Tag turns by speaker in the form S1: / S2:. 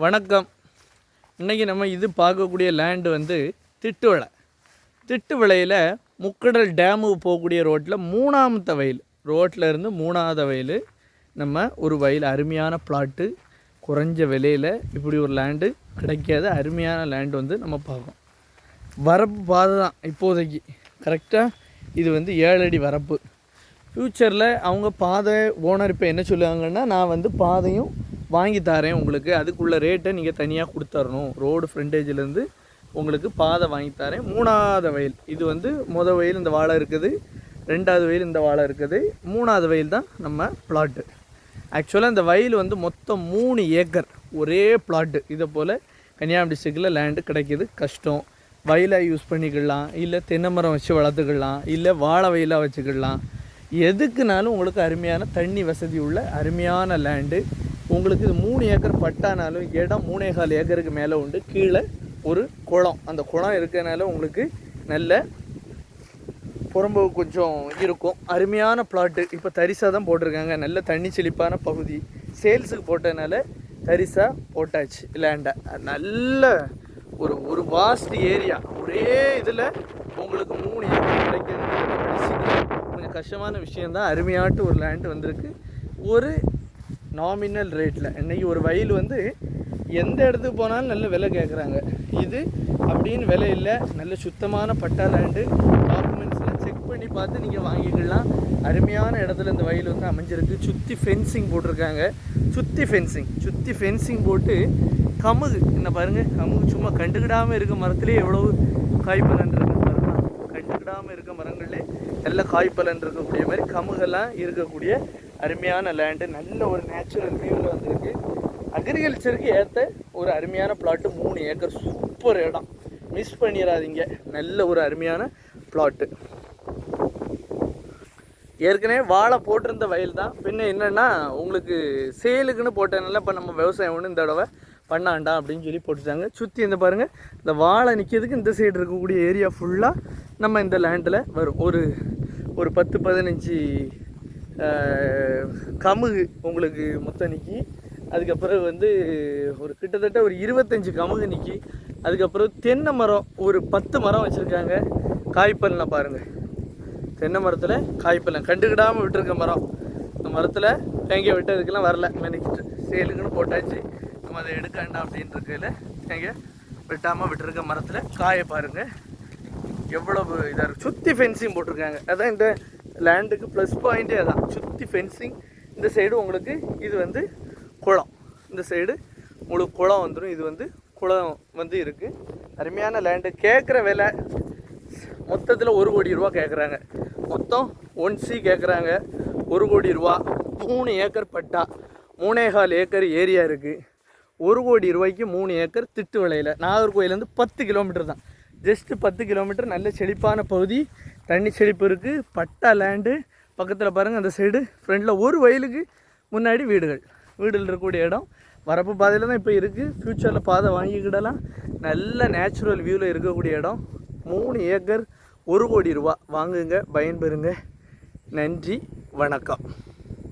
S1: வணக்கம். இன்றைக்கி நம்ம இது பார்க்கக்கூடிய லேண்டு வந்து திட்டுவளை. திட்டுவளையில் முக்கடல் டேமுக்கு போகக்கூடிய ரோட்டில் 3ஆமத்த வயல், ரோட்டில் இருந்து 3ஆவது வயல். நம்ம ஒரு வயல் அருமையான பிளாட்டு, குறைஞ்ச விலையில் இப்படி ஒரு லேண்டு கிடைக்காத அருமையான லேண்டு வந்து நம்ம பார்க்கோம். வரப்பு பாதை தான் இப்போதைக்கு கரெக்டாக. இது வந்து 7 அடி வரப்பு. ஃப்யூச்சரில் அவங்க பாதை ஓனர் இப்போ என்ன சொல்லுவாங்கன்னா, நான் வந்து பாதையும் வாங்கி தரேன் உங்களுக்கு, அதுக்குள்ள ரேட்டை நீங்கள் தனியாக கொடுத்துடணும், ரோடு ஃப்ரண்டேஜிலேருந்து உங்களுக்கு பாதை வாங்கி தரேன். 3ஆவது வயல் இது வந்து வயல் இந்த வாழை இருக்குது, 2ஆவது வயல் இந்த வாழை இருக்குது, 3ஆவது வயல் தான் நம்ம பிளாட்டு. ஆக்சுவலாக இந்த வயல் வந்து மொத்தம் 3 ஏக்கர் ஒரே பிளாட்டு. இதை போல் கன்னியாகுமரி டிஸ்ட்ரிக்டில் லேண்டு கிடைக்கிது கஷ்டம். வயலாக யூஸ் பண்ணிக்கலாம், இல்லை தென்னை மரம் வச்சு வளர்த்துக்கலாம், இல்லை வாழை வயலாக வச்சுக்கலாம். எதுக்குனாலும் உங்களுக்கு அருமையான தண்ணி வசதி உள்ள அருமையான லேண்டு. உங்களுக்கு இது 3 ஏக்கர் பட்டானாலும் இடம் 3.25 ஏக்கருக்கு மேலே உண்டு. கீழே ஒரு குளம், அந்த குளம் இருக்கிறனால உங்களுக்கு நல்ல புறம்பு கொஞ்சம் இருக்கும். அருமையான பிளாட்டு. இப்போ தரிசாக தான் போட்டிருக்காங்க, நல்ல தண்ணி செழிப்பான பகுதி. சேல்ஸுக்கு போட்டதுனால தரிசாக போட்டாச்சு லேண்டை. நல்ல ஒரு வாஸ்ட் ஏரியா. ஒரே இதில் உங்களுக்கு 3 ஏக்கர் கிடைக்கிறது கொஞ்சம் கஷ்டமான விஷயந்தான். அருமையாட்டு ஒரு லேண்டு வந்திருக்கு ஒரு நாமினல் ரேட்டில். இன்றைக்கி ஒரு வயல் வந்து எந்த இடத்துக்கு போனாலும் நல்ல விலை கேட்குறாங்க. இது அப்படின்னு விலை இல்லை, நல்ல சுத்தமான பட்டா லேண்டு. டாக்குமெண்ட்ஸ்லாம் செக் பண்ணி பார்த்து நீங்கள் வாங்கிக்கலாம். அருமையான இடத்துல இந்த வயல் வந்து அமைஞ்சிருக்கு. சுற்றி ஃபென்சிங் போட்டிருக்காங்க. சுற்றி ஃபென்சிங் போட்டு கமுகு என்ன பாருங்கள், கமுகு சும்மா கண்டுக்கிடாமல் இருக்க மரத்துலேயே எவ்வளவு காய்ப்பலன் இருக்குன்னு பாருங்கள். கண்டுக்கிடாமல் இருக்க மரங்களே நல்ல காய்ப்பலன் இருக்கக்கூடிய மாதிரி கமுகெல்லாம் இருக்கக்கூடிய அருமையான லேண்டு. நல்ல ஒரு நேச்சுரல் வியூவில் வந்திருக்கு. அக்ரிகல்ச்சருக்கு ஏற்ற ஒரு அருமையான பிளாட்டு. 3 ஏக்கர் சூப்பர் இடம், மிஸ் பண்ணிடாதீங்க. நல்ல ஒரு அருமையான பிளாட்டு. ஏற்கனவே வாழை போட்டிருந்த வயல் தான். பின்ன என்னென்னா உங்களுக்கு சேலுக்குன்னு போட்டதுனால இப்போ நம்ம விவசாயம் ஒன்று இந்த தடவை பண்ணாண்டா அப்படின்னு சொல்லி போட்டுட்டாங்க. சுற்றி இந்த பாருங்கள், இந்த வாழை நிற்கிறதுக்கு இந்த சைடு இருக்கக்கூடிய ஏரியா ஃபுல்லாக நம்ம இந்த லேண்டில் வரும். ஒரு 10-15 கமுகு உங்களுக்கு மொத்தம் நிற்கி. அதுக்கப்புறம் வந்து ஒரு கிட்டத்தட்ட ஒரு 25 கமுகு நிற்கி. அதுக்கப்புறம் தென்னை மரம் ஒரு 10 மரம் வச்சுருக்காங்க. காய்ப்பல்லாம் பாருங்கள், தென்னை மரத்தில் காய்ப்பல்லாம் கண்டுக்கிடாமல் விட்டுருக்க மரம். இந்த மரத்தில் தேங்காய் விட்டதுக்கெல்லாம் வரல, மெனிக்கிட்டு சேலுக்குன்னு போட்டாச்சு. நம்ம அதை எடுக்க வேண்டாம் அப்படின்றதுல தேங்காய் வெட்டாமல் விட்டுருக்க மரத்தில் காயை பாருங்கள் எவ்வளவு இதாக இருக்குது. சுற்றி ஃபென்சிங் போட்டிருக்காங்க. அதான் இந்த லேண்டுக்கு ப்ளஸ் பாயிண்ட்டே அதான், சுற்றி ஃபென்சிங். இந்த சைடு உங்களுக்கு இது வந்து குளம், இந்த சைடு உங்களுக்கு குளம் வந்துடும். இது வந்து குளம் வந்து இருக்குது. அருமையான லேண்டு. கேட்குற விலை மொத்தத்தில் 1 கோடி ரூபா கேட்குறாங்க. மொத்தம் 1C கேட்குறாங்க. 1 கோடி ரூபா. 3 ஏக்கர் பட்டா, 3.25 ஏக்கர் ஏரியா இருக்குது. 1 கோடி ரூபாய்க்கு 3 ஏக்கர் திட்டுவளையில். நாகர்கோயிலேருந்து 10 கிலோமீட்டர் தான், ஜஸ்ட்டு 10 கிலோமீட்டர். நல்ல செழிப்பான பகுதி, தண்ணி செழிப்பு இருக்குது. பட்டா லேண்டு. பக்கத்தில் பாருங்கள் அந்த சைடு ஃப்ரெண்டில் ஒரு வயலுக்கு முன்னாடி வீடுகள் இருக்கக்கூடிய இடம். வரப்பு பாதையில் தான் இப்போ இருக்குது. ஃப்யூச்சரில் பாதை வாங்கிக்கிடலாம். நல்ல நேச்சுரல் வியூவில் இருக்கக்கூடிய இடம். 3 ஏக்கர் 1 கோடி ரூபா. வாங்குங்க, பயன்பெறுங்க. நன்றி, வணக்கம்.